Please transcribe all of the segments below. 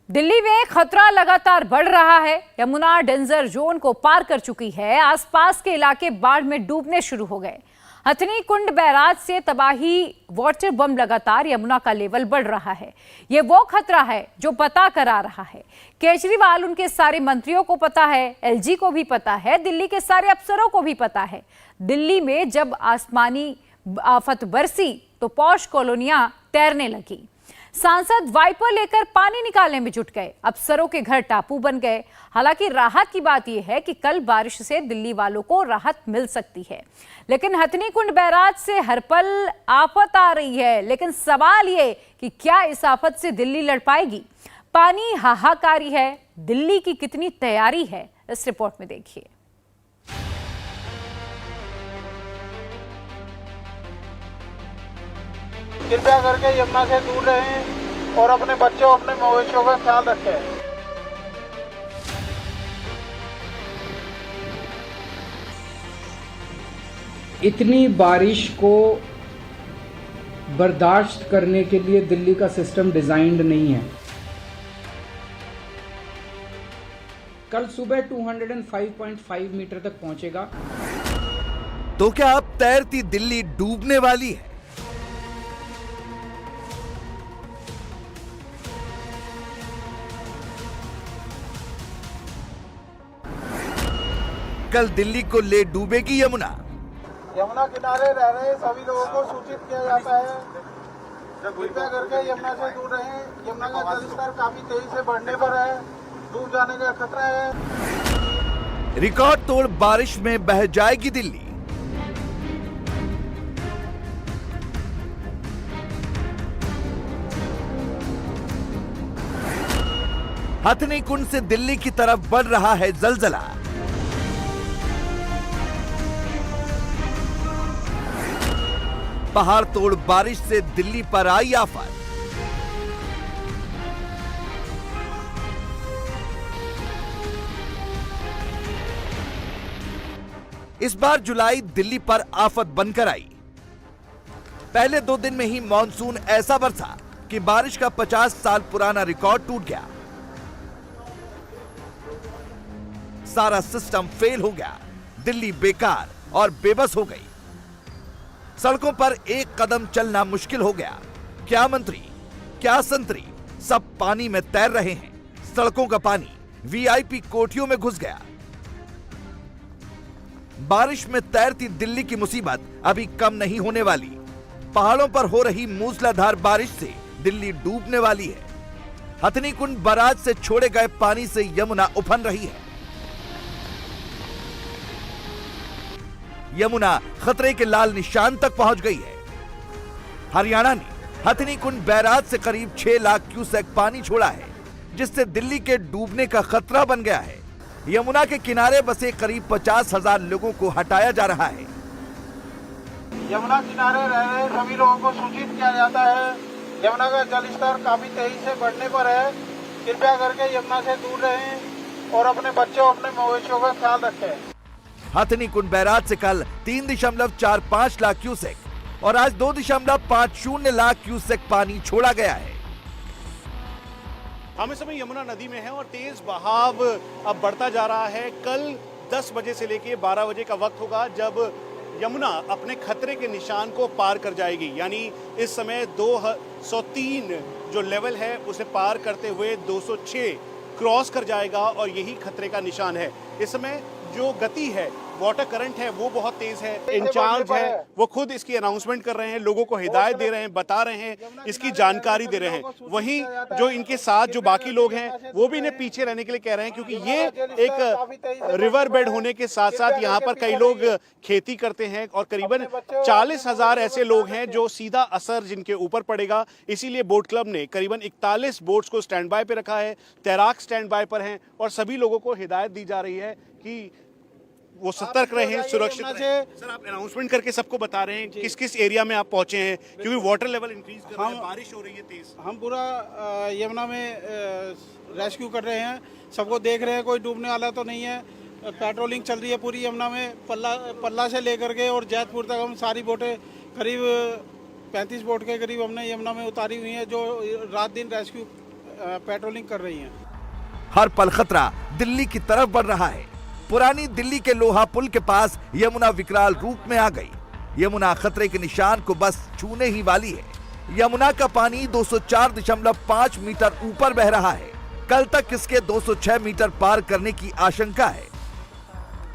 दिल्ली में खतरा लगातार बढ़ रहा है। यमुना डेंजर जोन को पार कर चुकी है। आसपास के इलाके बाढ़ में डूबने शुरू हो गए। हथनी कुंड बैराज से तबाही वाटर बम लगातार यमुना का लेवल बढ़ रहा है। ये वो खतरा है जो पता करा रहा है। केजरीवाल उनके सारे मंत्रियों को पता है, एलजी को भी पता है, दिल्ली के सारे अफसरों को भी पता है। दिल्ली में जब आसमानी आफत बरसी तो पॉश कॉलोनियां तैरने लगी। सांसद वाइपर लेकर पानी निकालने में जुट गए। अफसरों के घर टापू बन गए। हालांकि राहत की बात यह है कि कल बारिश से दिल्ली वालों को राहत मिल सकती है, लेकिन हथनी कुंड बैराज से हर पल आफत आ रही है। लेकिन सवाल ये कि क्या इस आफत से दिल्ली लड़ पाएगी? पानी हाहाकारी है। दिल्ली की कितनी तैयारी है, इस रिपोर्ट में देखिए। कृपया करके यमुना से दूर रहें और अपने बच्चों अपने मवेशियों का ख्याल रखें। इतनी बारिश को बर्दाश्त करने के लिए दिल्ली का सिस्टम डिजाइंड नहीं है। कल सुबह 205.5 मीटर तक पहुंचेगा। तो क्या अब तैरती दिल्ली डूबने वाली है? कल दिल्ली को ले डूबेगी यमुना। यमुना किनारे रह रहे सभी लोगों को सूचित किया जाता है, कृपया करके यमुना से दूर रहें। यमुना का जलस्तर काफी तेजी से बढ़ने पर है, डूब जाने का खतरा है। रिकॉर्ड तोड़ बारिश में बह जाएगी दिल्ली। हथनी कुंड से दिल्ली की तरफ बढ़ रहा है जलजला। पहाड़ तोड़ बारिश से दिल्ली पर आई आफत। इस बार जुलाई दिल्ली पर आफत बनकर आई। पहले 2 दिन में ही मॉनसून ऐसा बरसा कि बारिश का 50 साल पुराना रिकॉर्ड टूट गया। सारा सिस्टम फेल हो गया। दिल्ली बेकार और बेबस हो गई। सड़कों पर एक कदम चलना मुश्किल हो गया। क्या मंत्री, क्या संतरी, सब पानी में तैर रहे हैं। सड़कों का पानी वीआईपी कोठियों में घुस गया। बारिश में तैरती दिल्ली की मुसीबत अभी कम नहीं होने वाली। पहाड़ों पर हो रही मूसलाधार बारिश से दिल्ली डूबने वाली है। हथनी कुंड बैराज से छोड़े गए पानी से यमुना उफन रही है। यमुना खतरे के लाल निशान तक पहुंच गई है। हरियाणा ने हथनी कुंड बैराज से करीब 6 लाख क्यूसेक पानी छोड़ा है, जिससे दिल्ली के डूबने का खतरा बन गया है। यमुना के किनारे बसे करीब 50,000 लोगों को हटाया जा रहा है। यमुना किनारे रह रहे सभी लोगों को सूचित किया जाता है, यमुना का जलस्तर काफी तेजी से बढ़ने पर है, कृपया करके यमुना से दूर रहें और अपने बच्चों अपने मवेशियों का ख्याल रखें। हथनी कुंड बैराज से कल 3.45 लाख क्यूसेक और आज 2.50 लाख क्यूसेक पानी छोड़ा गया है। हम इस समय यमुना नदी में हैं और तेज बहाव अब बढ़ता जा रहा है। कल 10 बजे से लेकर 12 बजे का वक्त होगा जब यमुना अपने खतरे के निशान को पार कर जाएगी। यानी इस समय 203 जो लेवल है उसे पार करते हुए 206 क्रॉस कर जाएगा और यही खतरे का निशान है। इस समय जो गति है, वाटर करंट है, वो बहुत तेज है। इंचार्ज है वो खुद इसकी अनाउंसमेंट कर रहे हैं, लोगों को हिदायत दे रहे हैं, बता रहे हैं, इसकी जानकारी दे रहे हैं। वहीं जो इनके साथ जो बाकी लोग हैं वो भी इन्हें पीछे रहने के लिए कह रहे हैं, क्योंकि ये एक रिवर बेड होने के साथ साथ यहाँ पर कई लोग खेती करते हैं और करीबन 40,000 ऐसे लोग हैं जो सीधा असर जिनके ऊपर पड़ेगा। इसीलिए बोट क्लब ने करीबन 41 बोट्स को स्टैंड बाय पे रखा है। तैराक स्टैंड बाय पर हैं और सभी लोगों को हिदायत दी जा रही है कि वो सतर्क रहे, सुरक्षित रहे। सर, आप अनाउंसमेंट करके सबको बता रहे हैं किस किस एरिया में आप पहुंचे हैं, क्योंकि वाटर लेवल इंक्रीज कर रहा है, बारिश हो रही है तेज। हम पूरा यमुना में रेस्क्यू कर रहे हैं, सबको देख रहे हैं, कोई डूबने वाला तो नहीं है। पेट्रोलिंग चल रही है पूरी यमुना में, पल्ला से लेकर के और जैतपुर तक हम सारी बोटें करीब 35 बोट के करीब हमने यमुना में उतारी हुई हैं, जो रात दिन रेस्क्यू पेट्रोलिंग कर रही हैं। हर पल खतरा दिल्ली की तरफ बढ़ रहा है। पुरानी दिल्ली के लोहा पुल के पास यमुना विकराल रूप में आ गई। यमुना खतरे के निशान को बस छूने ही वाली है। यमुना का पानी 204.5 मीटर ऊपर बह रहा है। कल तक इसके 206 मीटर पार करने की आशंका है।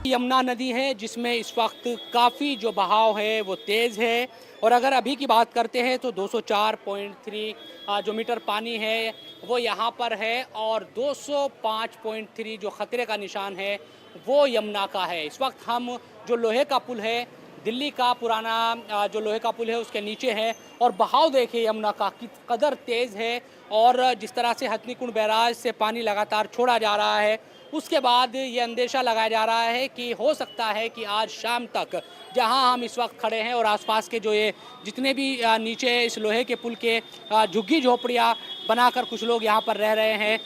यमुना नदी है जिसमें इस वक्त काफ़ी जो बहाव है वो तेज़ है, और अगर अभी की बात करते हैं तो 204.3 जो मीटर पानी है वो यहाँ पर है, और 205.3 जो खतरे का निशान है वो यमुना का है। इस वक्त हम जो लोहे का पुल है, दिल्ली का पुराना जो लोहे का पुल है उसके नीचे है, और बहाव देखिए यमुना का किस कदर तेज़ है, और जिस तरह से हथनी कुंड बैराज से पानी लगातार छोड़ा जा रहा है, उसके बाद ये अंदेशा लगाया जा रहा है कि हो सकता है कि आज शाम तक जहां हम इस वक्त खड़े हैं और आसपास के जो ये जितने भी नीचे इस लोहे के पुल के झुग्गी झोपड़ियां बनाकर कुछ लोग यहां पर रह रहे हैं।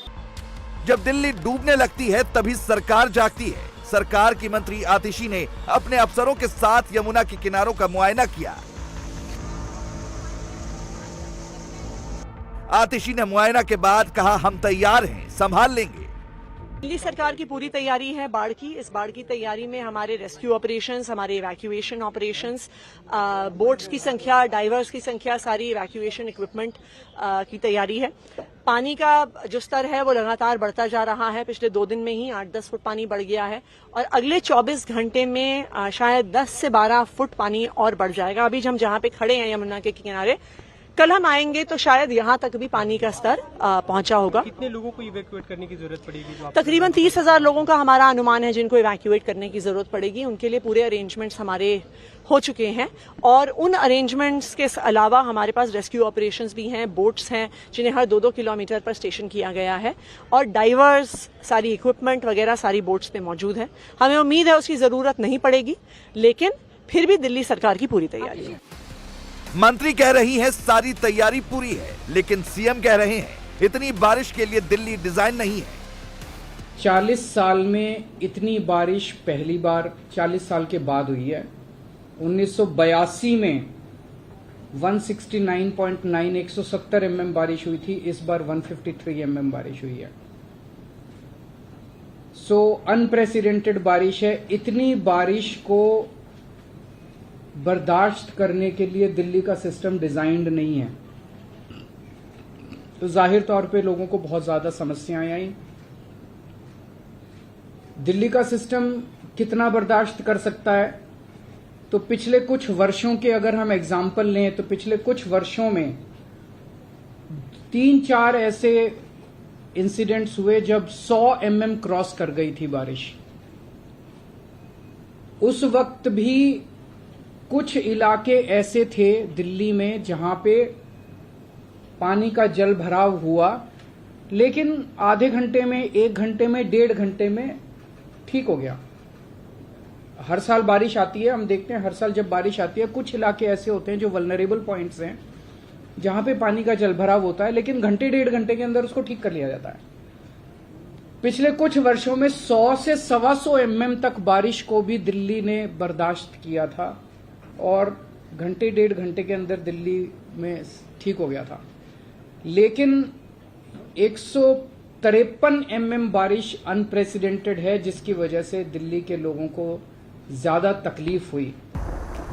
जब दिल्ली डूबने लगती है तभी सरकार जागती है। सरकार की मंत्री आतिशी ने अपने अफसरों के साथ यमुना के किनारों का मुआयना किया। आतिशी ने मुआयना के बाद कहा, हम तैयार हैं, संभाल लेंगे। दिल्ली सरकार की पूरी तैयारी है बाढ़ की। इस बाढ़ की तैयारी में हमारे रेस्क्यू ऑपरेशंस, हमारे इवैक्यूएशन ऑपरेशंस, बोट्स की संख्या, डाइवर्स की संख्या, सारी इवैक्यूएशन इक्विपमेंट की तैयारी है। पानी का जो स्तर है वो लगातार बढ़ता जा रहा है। पिछले 2 दिन में ही 8-10 फुट पानी बढ़ गया है, और अगले 24 घंटे में शायद 10 से 12 फुट पानी और बढ़ जाएगा। अभी हम जहां पे खड़े हैं यमुना के किनारे, कल हम आएंगे तो शायद यहाँ तक भी पानी का स्तर पहुंचा होगा। कितने लोगों को इवैक्यूएट करने की जरूरत पड़ेगी? तकरीबन 30,000 लोगों का हमारा अनुमान है जिनको इवैक्यूएट करने की जरूरत पड़ेगी। उनके लिए पूरे अरेंजमेंट्स हमारे हो चुके हैं, और उन अरेंजमेंट्स के अलावा हमारे पास रेस्क्यू ऑपरेशंस भी हैं, बोट्स हैं जिन्हें हर 2-2 किलोमीटर पर स्टेशन किया गया है, और डाइवर्स, सारी इक्विपमेंट वगैरह सारी बोट्स पे मौजूद है। हमें उम्मीद है उसकी जरूरत नहीं पड़ेगी, लेकिन फिर भी दिल्ली सरकार की पूरी तैयारी है। मंत्री कह रही हैं सारी तैयारी पूरी है, लेकिन सीएम कह रहे हैं इतनी बारिश के लिए दिल्ली डिजाइन नहीं है। 40 साल में इतनी बारिश पहली बार 40 साल के बाद हुई है। 1982 में 169.9 170 mm बारिश हुई थी, इस बार 153 mm बारिश हुई है। सो अनप्रेसिडेंटेड बारिश है। इतनी बारिश को बर्दाश्त करने के लिए दिल्ली का सिस्टम डिजाइंड नहीं है, तो जाहिर तौर पे लोगों को बहुत ज्यादा समस्याएं आई। दिल्ली का सिस्टम कितना बर्दाश्त कर सकता है? तो पिछले कुछ वर्षों के अगर हम एग्जाम्पल लें तो पिछले कुछ वर्षों में 3-4 ऐसे इंसिडेंट्स हुए जब 100 mm क्रॉस कर गई थी बारिश। उस वक्त भी कुछ इलाके ऐसे थे दिल्ली में जहां पे पानी का जल भराव हुआ, लेकिन आधे घंटे में, 1 घंटे में, 1.5 घंटे में ठीक हो गया। हर साल बारिश आती है, हम देखते हैं हर साल जब बारिश आती है कुछ इलाके ऐसे होते हैं जो वल्नरेबल पॉइंट्स हैं जहां पे पानी का जल भराव होता है, लेकिन घंटे 1.5 घंटे के अंदर उसको ठीक कर लिया जाता है। पिछले कुछ वर्षों में 100 से 125 mm तक बारिश को भी दिल्ली ने बर्दाश्त किया था, और घंटे 1.5 घंटे के अंदर दिल्ली में ठीक हो गया था। लेकिन 153 mm बारिश अनप्रेसिडेंटेड है, जिसकी वजह से दिल्ली के लोगों को ज्यादा तकलीफ हुई।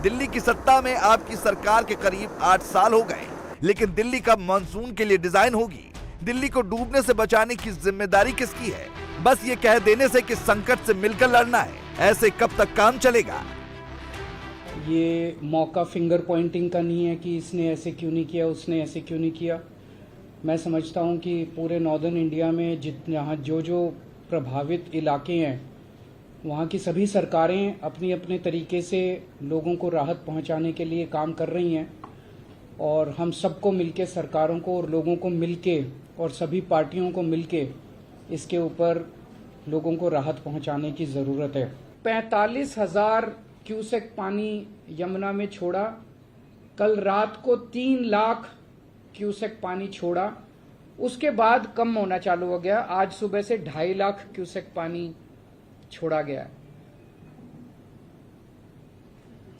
दिल्ली की सत्ता में आपकी सरकार के करीब 8 साल हो गए, लेकिन दिल्ली कब मानसून के लिए डिजाइन होगी? दिल्ली को डूबने से बचाने की जिम्मेदारी किसकी है? बस ये कह देने से कि संकट से मिलकर लड़ना है, ऐसे कब तक काम चलेगा? ये मौका फिंगर पॉइंटिंग का नहीं है कि इसने ऐसे क्यों नहीं किया, उसने ऐसे क्यों नहीं किया। मैं समझता हूं कि पूरे नॉर्दर्न इंडिया में जहाँ जो प्रभावित इलाके हैं वहाँ की सभी सरकारें अपनी अपने तरीके से लोगों को राहत पहुँचाने के लिए काम कर रही हैं, और हम सबको मिलके, सरकारों को और लोगों को मिलके और सभी पार्टियों को मिलके इसके ऊपर लोगों को राहत पहुँचाने की ज़रूरत है। 45,000 क्यूसेक पानी यमुना में छोड़ा। कल रात को 3 लाख क्यूसेक पानी छोड़ा, उसके बाद कम होना चालू हो गया। आज सुबह से 2.5 लाख क्यूसेक पानी छोड़ा गया।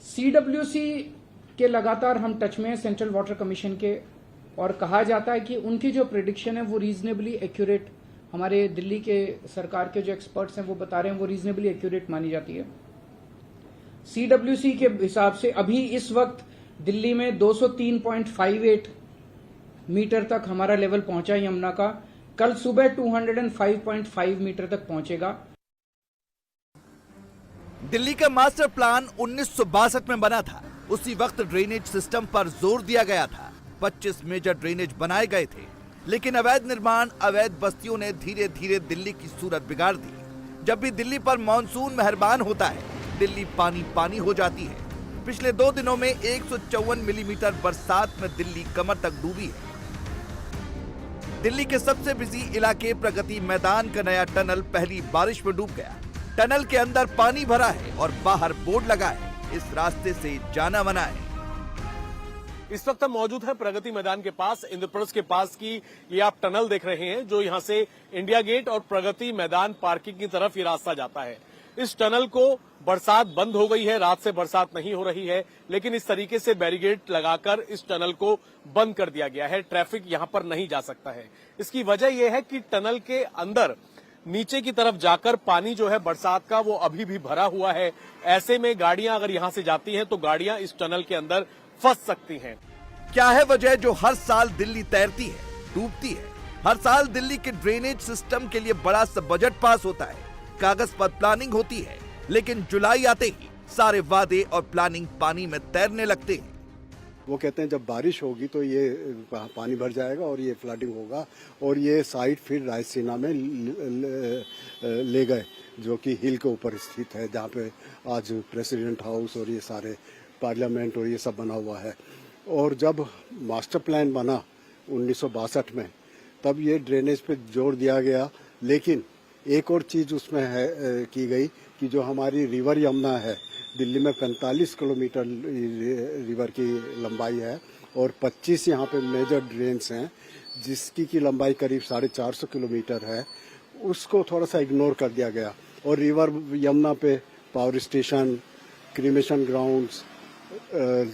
CWC के लगातार हम टच में हैं, सेंट्रल वाटर कमीशन के, और कहा जाता है कि उनकी जो प्रिडिक्शन है वो रीजनेबली एक्यूरेट, हमारे दिल्ली के सरकार के जो एक्सपर्ट्स हैं वो बता रहे हैं वो रीजनेबली एक्यूरेट मानी जाती है। CWC के हिसाब से अभी इस वक्त दिल्ली में 203.58 मीटर तक हमारा लेवल पहुंचा है यमुना का। कल सुबह 205.5 मीटर तक पहुंचेगा। दिल्ली का मास्टर प्लान 1962 में बना था। उसी वक्त ड्रेनेज सिस्टम पर जोर दिया गया था। 25 मेजर ड्रेनेज बनाए गए थे, लेकिन अवैध निर्माण, अवैध बस्तियों ने धीरे धीरे दिल्ली की सूरत बिगाड़ दी। जब भी दिल्ली पर मानसून मेहरबान होता है, दिल्ली पानी पानी हो जाती है। पिछले 2 दिनों में 154 मिलीमीटर बरसात में दिल्ली कमर तक डूबी है। दिल्ली के सबसे बिजी इलाके प्रगति मैदान का नया टनल पहली बारिश में डूब गया। टनल के अंदर पानी भरा है और बाहर बोर्ड लगा है, इस रास्ते से जाना मना है। इस वक्त हम मौजूद हैं प्रगति मैदान के पास, इंद्रप्रस्थ के पास की ये आप टनल देख रहे हैं जो यहां से इंडिया गेट और प्रगति मैदान पार्किंग की तरफ ये रास्ता जाता है। इस टनल को बरसात बंद हो गई है, रात से बरसात नहीं हो रही है, लेकिन इस तरीके से बैरिकेड लगाकर इस टनल को बंद कर दिया गया है। ट्रैफिक यहां पर नहीं जा सकता है। इसकी वजह यह है कि टनल के अंदर नीचे की तरफ जाकर पानी जो है बरसात का वो अभी भी भरा हुआ है। ऐसे में गाड़ियां अगर यहां से जाती हैं तो गाड़ियां इस टनल के अंदर फंस सकती हैं। क्या है वजह जो हर साल दिल्ली तैरती है, डूबती है? हर साल दिल्ली के ड्रेनेज सिस्टम के लिए बड़ा सा बजट पास होता है, कागज पर प्लानिंग होती है, लेकिन जुलाई आते ही सारे वादे और प्लानिंग पानी में तैरने लगते हैं। वो कहते हैं जब बारिश होगी तो ये पानी भर जाएगा और ये फ्लडिंग होगा, और ये साइट फिर रायसीना में ले गए, जो कि हिल के ऊपर स्थित है, जहाँ पे आज प्रेसिडेंट हाउस और ये सारे पार्लियामेंट और ये सब बना हुआ है। और जब मास्टर प्लान बना 1962 में, तब ये ड्रेनेज पे जोर दिया गया। लेकिन एक और चीज उसमें है की गई कि जो हमारी रिवर यमुना है, दिल्ली में 45 किलोमीटर रिवर की लंबाई है और 25 यहाँ पे मेजर ड्रेन्स हैं, जिसकी की लंबाई करीब 450 किलोमीटर है। उसको थोड़ा सा इग्नोर कर दिया गया और रिवर यमुना पे power station, cremation grounds,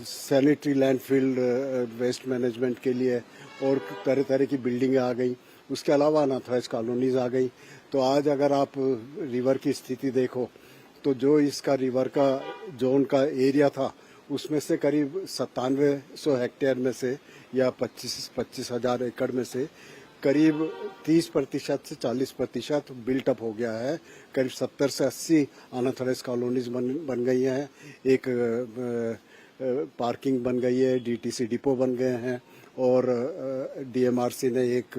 sanitary landfill waste management के लिए और तरह तरह की बिल्डिंगें आ गई। उसके अलावा अनऑथराइज्ड कॉलोनीज आ गई। तो आज अगर आप रिवर की स्थिति देखो तो जो इसका रिवर का जोन का एरिया था, उसमें से करीब 9700 हेक्टेयर में से या 25,000 एकड़ में से करीब 30% से 40% बिल्टअप हो गया है। करीब 70 से 80 अनऑथराइज्ड कॉलोनीज बन गई हैं, एक पार्किंग बन गई है, DTC डिपो बन गए हैं और DMRC ने एक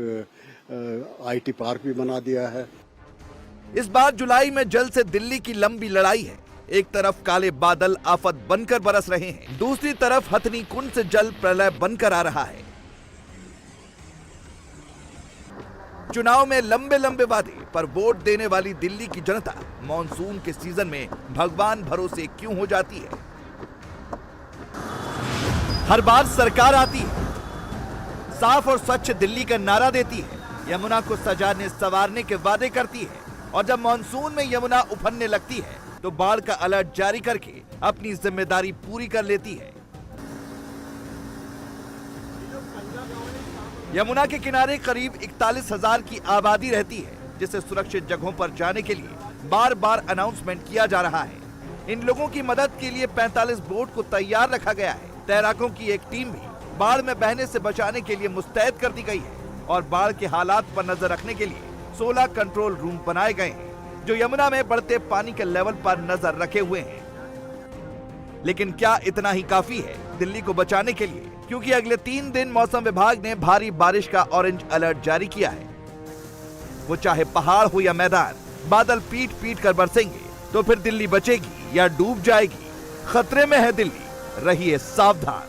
IT पार्क भी बना दिया है। इस बार जुलाई में जल से दिल्ली की लंबी लड़ाई है। एक तरफ काले बादल आफत बनकर बरस रहे हैं, दूसरी तरफ हथनी कुंड से जल प्रलय बनकर आ रहा है। चुनाव में लंबे लंबे वादे पर वोट देने वाली दिल्ली की जनता मॉनसून के सीजन में भगवान भरोसे क्यों हो जाती है? हर बार सरकार आती है, साफ और स्वच्छ दिल्ली का नारा देती है, यमुना को सजाने संवारने के वादे करती है, और जब मानसून में यमुना उफनने लगती है तो बाढ़ का अलर्ट जारी करके अपनी जिम्मेदारी पूरी कर लेती है। यमुना के किनारे करीब 41,000 की आबादी रहती है, जिसे सुरक्षित जगहों पर जाने के लिए बार बार अनाउंसमेंट किया जा रहा है। इन लोगों की मदद के लिए 45 बोट को तैयार रखा गया है। तैराकों की एक टीम भी बाढ़ में बहने से बचाने के लिए मुस्तैद कर दी गई है और बाढ़ के हालात पर नजर रखने के लिए 16 कंट्रोल रूम बनाए गए हैं, जो यमुना में बढ़ते पानी के लेवल पर नजर रखे हुए हैं। लेकिन क्या इतना ही काफी है दिल्ली को बचाने के लिए? क्योंकि अगले 3 दिन मौसम विभाग ने भारी बारिश का ऑरेंज अलर्ट जारी किया है। वो चाहे पहाड़ हो या मैदान, बादल पीट पीट कर बरसेंगे तो फिर दिल्ली बचेगी या डूब जाएगी। खतरे में है दिल्ली, रहिए सावधान।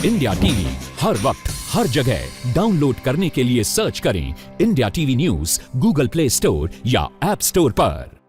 इंडिया टीवी हर वक्त हर जगह डाउनलोड करने के लिए सर्च करें India TV news Google play store या ऐप स्टोर पर।